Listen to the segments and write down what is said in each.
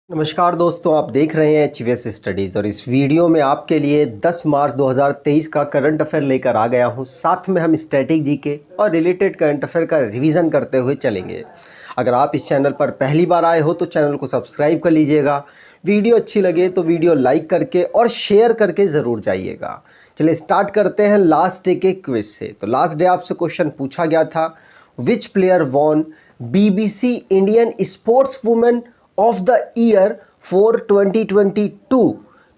नमस्कार दोस्तों, आप देख रहे हैं HVS स्टडीज़ और इस वीडियो में आपके लिए 10 मार्च 2023 का करंट अफेयर लेकर आ गया हूं। साथ में हम स्टैटिक जीके और रिलेटेड करंट अफेयर का रिवीजन करते हुए चलेंगे। अगर आप इस चैनल पर पहली बार आए हो तो चैनल को सब्सक्राइब कर लीजिएगा। वीडियो अच्छी लगे तो वीडियो लाइक करके और शेयर करके ज़रूर जाइएगा। चलिए स्टार्ट करते हैं लास्ट डे के क्विज से। तो लास्ट डे आपसे क्वेश्चन पूछा गया था, which player won BBC Indian sports women of the year for 2022।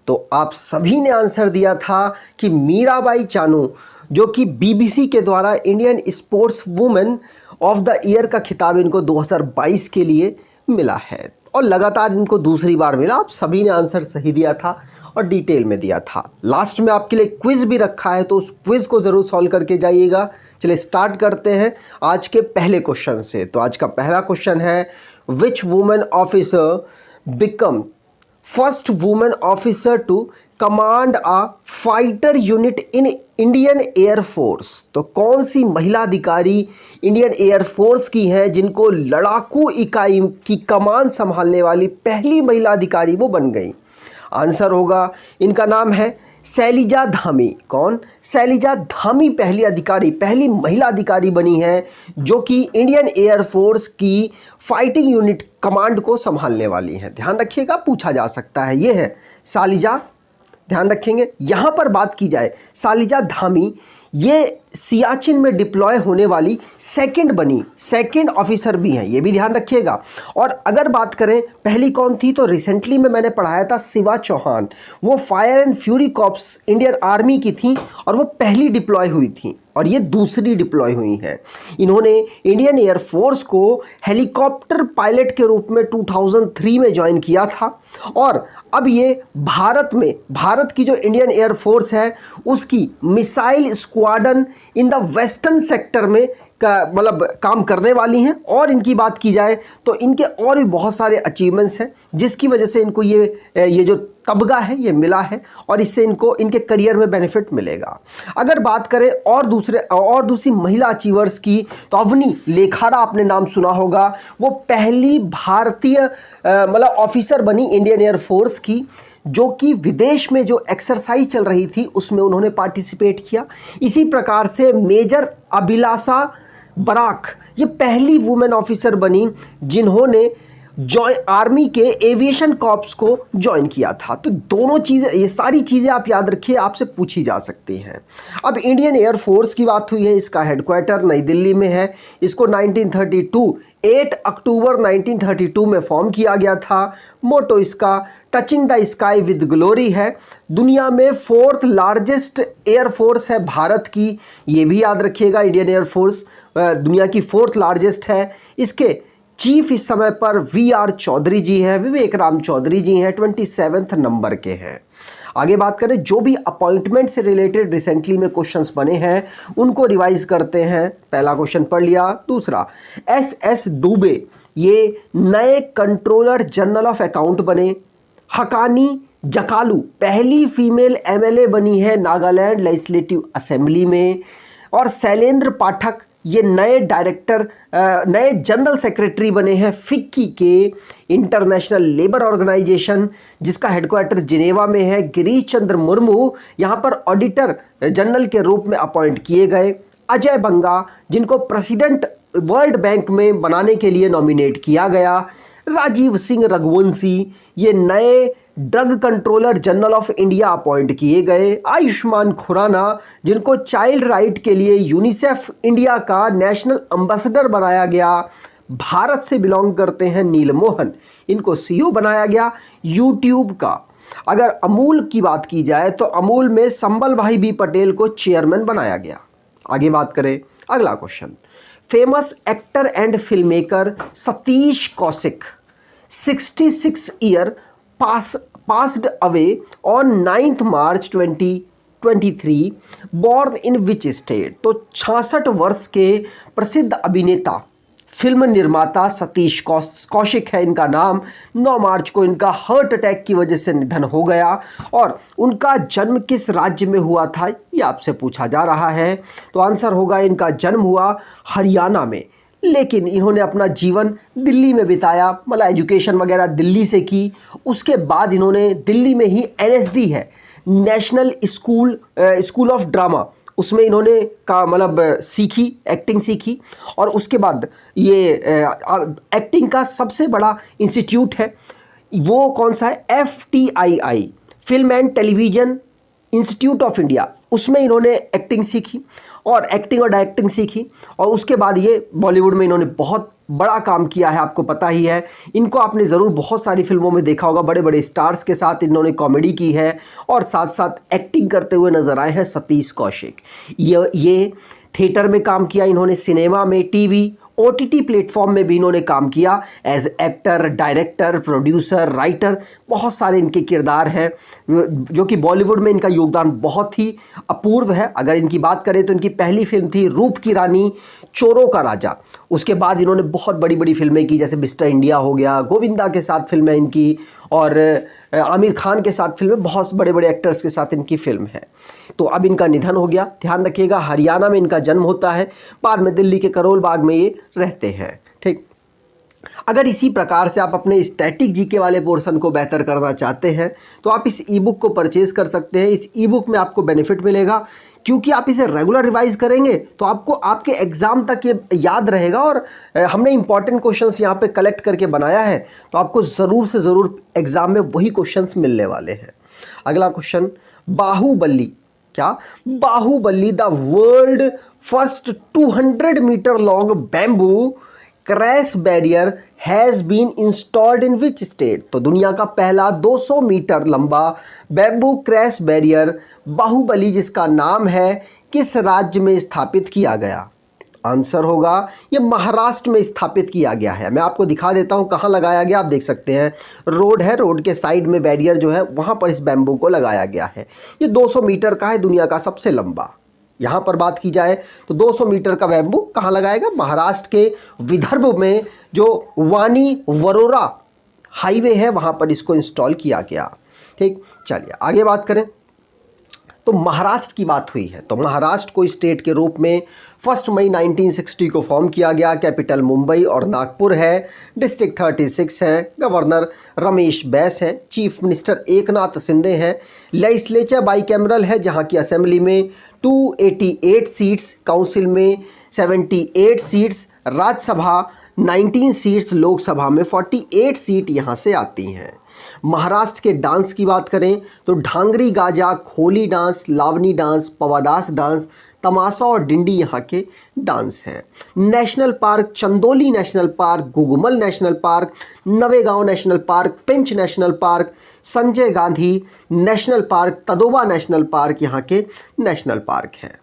तो आप सभी ने आंसर दिया था कि मीराबाई चानू, जो कि BBC के द्वारा Indian sports women of the year का खिताब इनको 2022 के लिए मिला है और लगातार इनको दूसरी बार मिला। आप सभी ने आंसर सही दिया था और डिटेल में दिया था। लास्ट में आपके लिए क्विज भी रखा है, तो उस क्विज को ज़रूर सॉल्व करके जाइएगा। चलिए स्टार्ट करते हैं आज के पहले क्वेश्चन से। तो आज का पहला क्वेश्चन है, which women officer become first women officer to command a fighter unit in Indian air force. तो कौन सी महिला अधिकारी इंडियन एयर फोर्स की हैं जिनको लड़ाकू इकाई की कमान संभालने वाली पहली महिला अधिकारी वो बन गई? आंसर होगा, इनका नाम है शैलिजा धामी। कौन? शैलिजा धामी पहली अधिकारी, पहली महिला अधिकारी बनी है जो कि इंडियन एयर फोर्स की फाइटिंग यूनिट कमांड को संभालने वाली हैं। ध्यान रखिएगा, पूछा जा सकता है। ये है शैलिजा, ध्यान रखेंगे। यहाँ पर बात की जाए, शैलिजा धामी ये सियाचिन में डिप्लॉय होने वाली सेकंड ऑफिसर भी हैं, ये भी ध्यान रखिएगा। और अगर बात करें पहली कौन थी, तो रिसेंटली में मैंने पढ़ाया था शिवा चौहान, वो fire and fury corps Indian army की थी और वो पहली डिप्लॉय हुई थी और ये दूसरी डिप्लॉय हुई हैं। इन्होंने इंडियन एयर फोर्स को हेलीकॉप्टर पायलट के रूप में 2003 में ज्वाइन किया था और अब ये भारत की जो इंडियन एयर फोर्स है उसकी missile squadron in the western sector में मतलब काम करने वाली हैं। और इनकी बात की जाए तो इनके और भी बहुत सारे अचीवमेंट्स हैं जिसकी वजह से इनको ये जो तमगा है ये मिला है और इससे इनको इनके करियर में बेनिफिट मिलेगा। अगर बात करें और दूसरी महिला अचीवर्स की, तो अवनी लेखारा आपने नाम सुना होगा। वो पहली भारतीय मतलब ऑफिसर बनी इंडियन एयर फोर्स की जो कि विदेश में जो एक्सरसाइज चल रही थी उसमें उन्होंने पार्टिसिपेट किया। इसी प्रकार से मेजर अभिलाषा बराक ये पहली वुमेन ऑफिसर बनी जिन्होंने आर्मी के एविएशन कॉर्प्स को ज्वाइन किया था। तो दोनों चीज़ें, ये सारी चीज़ें आप याद रखिए, आपसे पूछी जा सकती हैं। अब इंडियन एयर फोर्स की बात हुई है, इसका हेडक्वार्टर नई दिल्ली में है। इसको 8 अक्टूबर 1932 में फॉर्म किया गया था। मोटो इसका touching the sky with glory है। दुनिया में 4th लार्जेस्ट एयर फोर्स है भारत की, ये भी याद रखिएगा। इंडियन एयर फोर्स दुनिया की 4th लार्जेस्ट है। इसके चीफ इस समय पर VR चौधरी जी हैं, विवेक राम चौधरी जी हैं, 27वें नंबर के हैं। आगे बात करें, जो भी अपॉइंटमेंट से रिलेटेड रिसेंटली में क्वेश्चंस बने हैं उनको रिवाइज करते हैं। पहला क्वेश्चन पढ़ लिया। दूसरा, SS दुबे ये नए कंट्रोलर जनरल ऑफ अकाउंट बने। हकानी जकालू पहली फीमेल MLA बनी है नागालैंड लेजिस्लेटिव असेंबली में। और शैलेंद्र पाठक ये नए जनरल सेक्रेटरी बने हैं फिक्की के, इंटरनेशनल लेबर ऑर्गेनाइजेशन, जिसका हेडक्वार्टर जिनेवा में है। गिरीश चंद्र मुर्मू यहाँ पर ऑडिटर जनरल के रूप में अपॉइंट किए गए। अजय बंगा जिनको प्रेसिडेंट वर्ल्ड बैंक में बनाने के लिए नॉमिनेट किया गया। राजीव सिंह रघुवंशी ये नए drug controller general of India appoint किए गए। आयुष्मान खुराना जिनको चाइल्ड राइट के लिए यूनिसेफ इंडिया का नेशनल एम्बेसडर बनाया गया। भारत से बिलोंग करते हैं नील मोहन, इनको CEO बनाया गया यूट्यूब का। अगर अमूल की बात की जाए तो अमूल में संबल भाई बी पटेल को चेयरमैन बनाया गया। आगे बात करें, अगला question, famous actor and filmmaker Satish Kaushik 66 year passed away on 9th March 2023, born in which state? तो 66 वर्ष के प्रसिद्ध अभिनेता फिल्म निर्माता सतीश कौशिक है इनका नाम। 9 मार्च को इनका हार्ट अटैक की वजह से निधन हो गया। और उनका जन्म किस राज्य में हुआ था ये आपसे पूछा जा रहा है। तो आंसर होगा, इनका जन्म हुआ हरियाणा में, लेकिन इन्होंने अपना जीवन दिल्ली में बिताया, मतलब एजुकेशन वगैरह दिल्ली से की। उसके बाद इन्होंने दिल्ली में ही NSD है, नेशनल स्कूल ऑफ ड्रामा, उसमें इन्होंने का मतलब सीखी, एक्टिंग सीखी। और उसके बाद ये एक्टिंग का सबसे बड़ा इंस्टीट्यूट है, वो कौन सा है, FTII, film and television institute of India, उसमें इन्होंने एक्टिंग सीखी और एक्टिंग और डायरेक्टिंग सीखी। और उसके बाद ये बॉलीवुड में इन्होंने बहुत बड़ा काम किया है, आपको पता ही है। इनको आपने ज़रूर बहुत सारी फिल्मों में देखा होगा, बड़े बड़े स्टार्स के साथ इन्होंने कॉमेडी की है और साथ साथ एक्टिंग करते हुए नजर आए हैं सतीश कौशिक। ये थिएटर में काम किया इन्होंने, सिनेमा में, टीवी, OTT प्लेटफॉर्म में भी इन्होंने काम किया as actor, director, producer, writer. बहुत सारे इनके किरदार हैं जो कि बॉलीवुड में इनका योगदान बहुत ही अपूर्व है। अगर इनकी बात करें तो इनकी पहली फिल्म थी रूप की रानी, चोरों का राजा। उसके बाद इन्होंने बहुत बड़ी बड़ी फिल्में की, जैसे मिस्टर इंडिया हो गया, गोविंदा के साथ फिल्म है इनकी, और आमिर खान के साथ फिल्में, बहुत बड़े बड़े एक्टर्स के साथ इनकी फिल्म है। तो अब इनका निधन हो गया। ध्यान रखिएगा, हरियाणा में इनका जन्म होता है, बाद में दिल्ली के करोल बाग में ये रहते हैं। ठीक, अगर इसी प्रकार से आप अपने स्टैटिक जीके वाले पोर्शन को बेहतर करना चाहते हैं तो आप इस ई बुक को परचेज कर सकते हैं। इस ई बुक में आपको बेनिफिट मिलेगा, क्योंकि आप इसे रेगुलर रिवाइज करेंगे तो आपको आपके एग्जाम तक ये याद रहेगा। और हमने इंपॉर्टेंट क्वेश्चंस यहाँ पे कलेक्ट करके बनाया है, तो आपको ज़रूर से ज़रूर एग्जाम में वही क्वेश्चंस मिलने वाले हैं। अगला क्वेश्चन, बाहुबली, क्या Bahubali the world first 200 metre long bamboo crash barrier has been installed in which state? तो दुनिया का पहला 200 मीटर लंबा बैम्बू क्रैश बैरियर बाहुबली, जिसका नाम है, किस राज्य में स्थापित किया गया? आंसर होगा ये महाराष्ट्र में स्थापित किया गया है। मैं आपको दिखा देता हूँ कहाँ लगाया गया, आप देख सकते हैं, रोड है, रोड के साइड में बैरियर जो है वहाँ पर इस बैम्बू को लगाया गया है। ये 200 मीटर का है, दुनिया का सबसे लंबा। यहाँ पर बात की जाए तो 200 मीटर का बैम्बू कहाँ लगाएगा? महाराष्ट्र के विदर्भ में जो वानी वरोरा हाईवे है वहाँ पर इसको इंस्टॉल किया गया। ठीक, चलिए आगे बात करें। तो महाराष्ट्र की बात हुई है, तो महाराष्ट्र को स्टेट के रूप में 1 मई 1960 को फॉर्म किया गया। कैपिटल मुंबई और नागपुर है। डिस्ट्रिक्ट 36 है। गवर्नर रमेश बैस है। चीफ मिनिस्टर एकनाथ शिंदे हैं। लेजिस्लेचर बाईकैमरल है, जहां की असेंबली में 288 सीट्स, काउंसिल में 78 सीट्स, राज्यसभा 19 सीट्स, लोकसभा में 48 सीट यहां से आती हैं। महाराष्ट्र के डांस की बात करें तो Dhangari Gaja, Kholi dance, Lavani dance, Pavadas dance, Tamasha और डिंडी यहाँ के डांस हैं। National park, Chandoli national park, Gugamal national park, Navegaon national park, Pench national park, Sanjay Gandhi national park, Tadoba national park यहाँ के नेशनल पार्क हैं।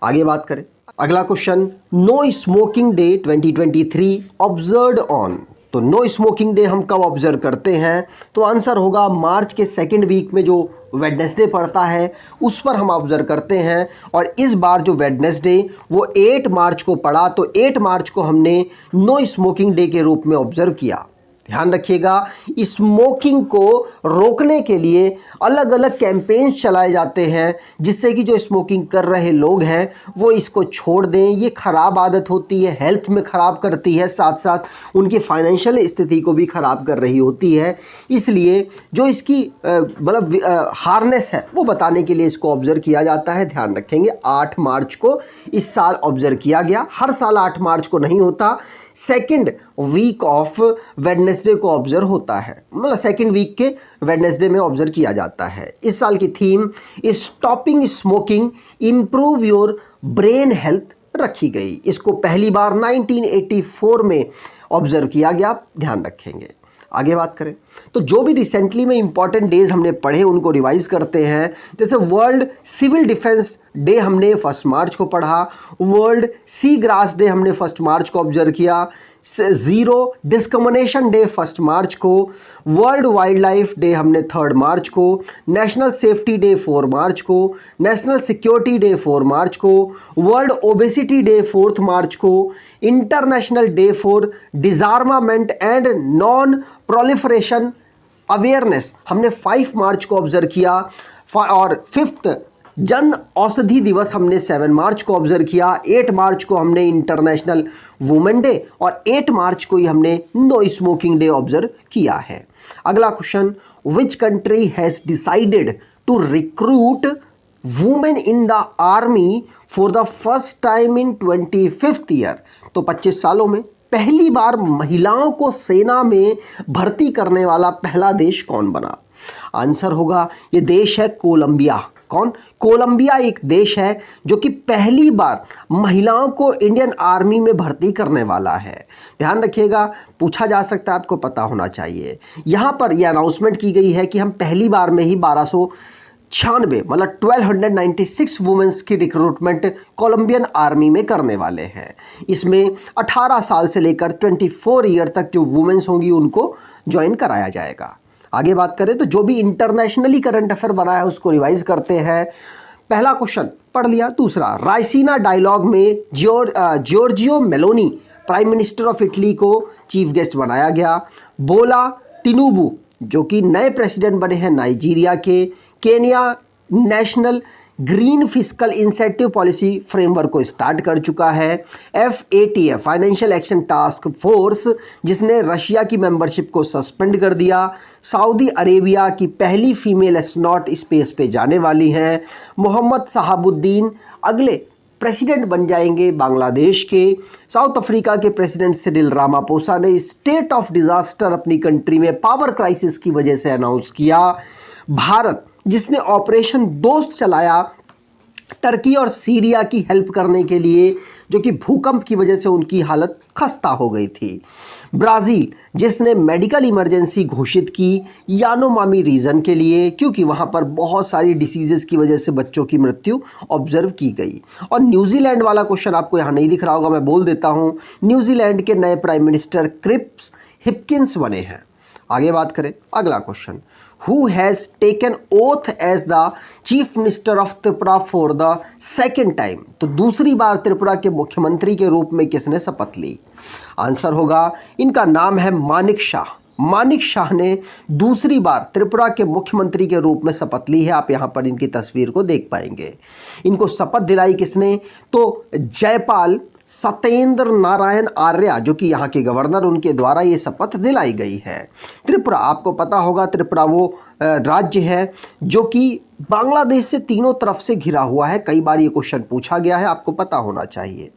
आगे बात करें, अगला question, no smoking day 2023 observed on? तो नो स्मोकिंग डे हम कब ऑब्जर्व करते हैं? तो आंसर होगा मार्च के सेकेंड वीक में जो वेडनेसडे पड़ता है उस पर हम ऑब्जर्व करते हैं। और इस बार जो वेडनेसडे वो 8 मार्च को पड़ा, तो 8 मार्च को हमने नो स्मोकिंग डे के रूप में ऑब्जर्व किया। ध्यान रखिएगा, स्मोकिंग को रोकने के लिए अलग अलग कैंपेन्स चलाए जाते हैं, जिससे कि जो स्मोकिंग कर रहे लोग हैं वो इसको छोड़ दें। ये ख़राब आदत होती है, हेल्थ में ख़राब करती है, साथ साथ उनकी फाइनेंशियल स्थिति को भी ख़राब कर रही होती है। इसलिए जो इसकी मतलब हार्नेस है वो बताने के लिए इसको ऑब्जर्व किया जाता है। ध्यान रखेंगे, 8 मार्च को इस साल ऑब्जर्व किया गया। हर साल 8 मार्च को नहीं होता, सेकेंड वीक ऑफ वेडनेसडे को ऑब्जर्व होता है, मतलब सेकेंड वीक के वेडनेसडे में ऑब्जर्व किया जाता है। इस साल की theme stopping smoking improve your brain health रखी गई। इसको पहली बार 1984 में ऑब्जर्व किया गया। ध्यान रखेंगे। आगे बात करें तो जो भी रिसेंटली में इंपॉर्टेंट डेज हमने पढ़े उनको रिवाइज करते हैं। जैसे वर्ल्ड सिविल डिफेंस डे हमने 1 मार्च को पढ़ा, वर्ल्ड सी ग्रास डे हमने 1 मार्च को ऑब्जर्व किया, ज़ीरो डिस्क्रिमिनेशन डे 1 मार्च को, वर्ल्ड वाइल्ड लाइफ डे हमने 3 मार्च को, नेशनल सेफ्टी डे 4 मार्च को, नेशनल सिक्योरिटी डे 4 मार्च को, वर्ल्ड ओबेसिटी डे 4 मार्च को, international day for disarmament and non proliferation awareness हमने 5 मार्च को ऑब्जर्व किया। और 5th जन औषधि दिवस हमने 7 मार्च को ऑब्जर्व किया, 8 मार्च को हमने इंटरनेशनल वुमेन डे और 8 मार्च को ही हमने नो स्मोकिंग डे ऑब्जर्व किया है। अगला question, which country has decided to recruit women in the army for the first time in 25th year. तो 25 सालों में पहली बार महिलाओं को सेना में भर्ती करने वाला पहला देश कौन बना? आंसर होगा ये देश है कोलंबिया। कौन? कोलंबिया एक देश है जो कि पहली बार महिलाओं को इंडियन आर्मी में भर्ती करने वाला है। ध्यान रखिएगा, पूछा जा सकता है, आपको पता होना चाहिए। यहां पर यह अनाउंसमेंट की गई है कि हम पहली बार में ही 1296 मतलब 1296 वुमेन्स की रिक्रूटमेंट कोलंबियन आर्मी में करने वाले हैं। इसमें 18 साल से लेकर 24 ईयर तक जो वुमेन्स होंगी उनको ज्वाइन कराया जाएगा। आगे बात करें तो जो भी इंटरनेशनली करंट अफेयर बना है उसको रिवाइज करते हैं। पहला क्वेश्चन पढ़ लिया। दूसरा, राइसीना डायलॉग में Giorgio Meloni prime minister of Italy को चीफ गेस्ट बनाया गया। बोला टिनुबू जो कि नए प्रेसिडेंट बने हैं नाइजीरिया के। Kenya national green fiscal incentive policy framework को स्टार्ट कर चुका है। FATF financial action task force जिसने रशिया की मेंबरशिप को सस्पेंड कर दिया। सऊदी अरेबिया की पहली फीमेल एस्ट्रोनॉट स्पेस पे जाने वाली हैं। मोहम्मद शहाबुद्दीन अगले प्रेसिडेंट बन जाएंगे बांग्लादेश के। साउथ अफ्रीका के प्रेसिडेंट सिरिल रामापोसा ने स्टेट ऑफ डिजास्टर अपनी कंट्री में पावर क्राइसिस की वजह से अनाउंस किया। भारत जिसने ऑपरेशन दोस्त चलाया टर्की और सीरिया की हेल्प करने के लिए, जो कि भूकंप की वजह से उनकी हालत खस्ता हो गई थी। ब्राज़ील जिसने मेडिकल इमरजेंसी घोषित की यानोमामी रीजन के लिए, क्योंकि वहाँ पर बहुत सारी डिसीजेस की वजह से बच्चों की मृत्यु ऑब्जर्व की गई। और न्यूजीलैंड वाला क्वेश्चन आपको यहाँ नहीं दिख रहा होगा, मैं बोल देता हूँ। न्यूजीलैंड के नए प्राइम मिनिस्टर क्रिप्स हिप्किंस बने हैं। आगे बात करें, अगला question, who has taken oath as the chief minister of Tripura for the second time? तो दूसरी बार त्रिपुरा के मुख्यमंत्री के रूप में किसने शपथ ली? आंसर होगा इनका नाम है मानिक शाह। मानिक शाह ने दूसरी बार त्रिपुरा के मुख्यमंत्री के रूप में शपथ ली है। आप यहाँ पर इनकी तस्वीर को देख पाएंगे। इनको शपथ दिलाई किसने? तो जयपाल सत्येंद्र नारायण आर्य जो कि यहाँ के गवर्नर, उनके द्वारा ये शपथ दिलाई गई है। त्रिपुरा आपको पता होगा, त्रिपुरा वो राज्य है जो कि बांग्लादेश से तीनों तरफ से घिरा हुआ है। कई बार ये क्वेश्चन पूछा गया है, आपको पता होना चाहिए।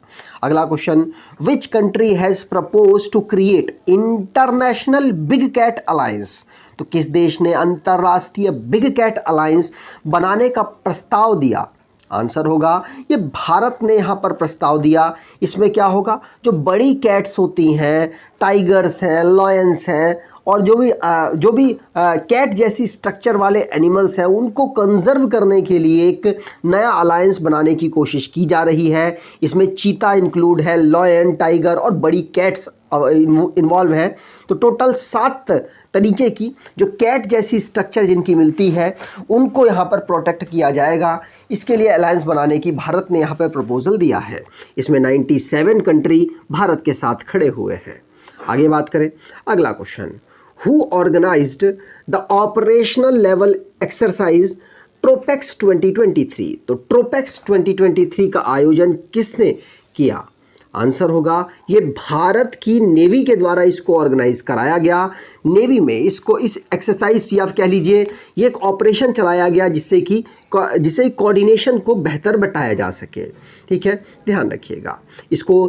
अगला question, which country has propose to create international big cat alliance? तो किस देश ने अंतर्राष्ट्रीय बिग कैट अलायंस बनाने का प्रस्ताव दिया? आंसर होगा ये भारत ने यहाँ पर प्रस्ताव दिया। इसमें क्या होगा, जो बड़ी कैट्स होती हैं, टाइगर्स हैं, लॉयंस हैं और जो भी कैट जैसी स्ट्रक्चर वाले एनिमल्स हैं, उनको कंजर्व करने के लिए एक नया अलायंस बनाने की कोशिश की जा रही है। इसमें चीता इंक्लूड है, लॉयन, टाइगर और बड़ी कैट्स इन्वॉल्व है। तो टोटल 7 तरीके की जो कैट जैसी स्ट्रक्चर जिनकी मिलती है उनको यहाँ पर प्रोटेक्ट किया जाएगा। इसके लिए अलायंस बनाने की भारत ने यहाँ पर प्रपोजल दिया है। इसमें 97 कंट्री भारत के साथ खड़े हुए हैं। आगे बात करें, अगला question, who organized the operational level exercise TROPEX 2023? तो ट्रोपेक्स 2023 का आयोजन किसने किया? आंसर होगा ये भारत की नेवी के द्वारा इसको ऑर्गेनाइज कराया गया। नेवी में इसको इस एक्सरसाइज या कह लीजिए ये एक ऑपरेशन चलाया गया जिससे कोऑर्डिनेशन को बेहतर बताया जा सके। ठीक है, ध्यान रखिएगा। इसको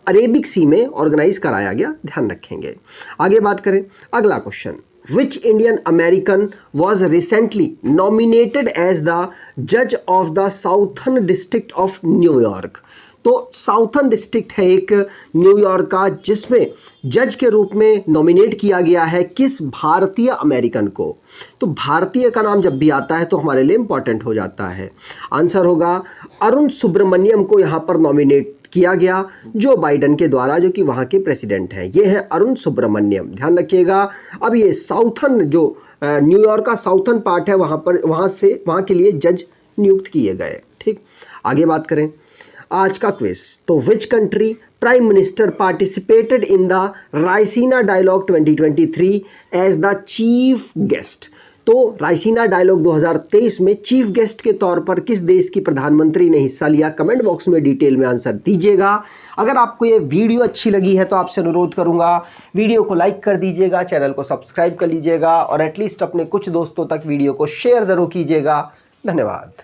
अरेबिक सी में ऑर्गेनाइज कराया गया, ध्यान रखेंगे। आगे बात करें, अगला question, Which Indian American was recently nominated as the judge of the Southern District of New York? तो साउथर्न डिस्ट्रिक्ट है एक न्यूयॉर्क का, जिसमें जज के रूप में नॉमिनेट किया गया है किस भारतीय अमेरिकन को? तो भारतीय का नाम जब भी आता है तो हमारे लिए इंपॉर्टेंट हो जाता है। आंसर होगा अरुण सुब्रमण्यम को यहाँ पर नॉमिनेट किया गया जो बाइडन के द्वारा, जो कि वहाँ के प्रेसिडेंट हैं। ये है अरुण सुब्रमण्यम, ध्यान रखिएगा। अब ये साउथर्न जो न्यूयॉर्क का साउथर्न पार्ट है वहाँ के लिए जज नियुक्त किए गए। ठीक, आगे बात करें आज का क्विज। तो which country prime minister participated in the Raisina dialogue 2023 as the chief guest? तो रायसीना डायलॉग 2023 में चीफ गेस्ट के तौर पर किस देश की प्रधानमंत्री ने हिस्सा लिया? कमेंट बॉक्स में डिटेल में आंसर दीजिएगा। अगर आपको ये वीडियो अच्छी लगी है तो आपसे अनुरोध करूंगा वीडियो को लाइक कर दीजिएगा, चैनल को सब्सक्राइब कर लीजिएगा और एटलीस्ट अपने कुछ दोस्तों तक वीडियो को शेयर ज़रूर कीजिएगा। धन्यवाद।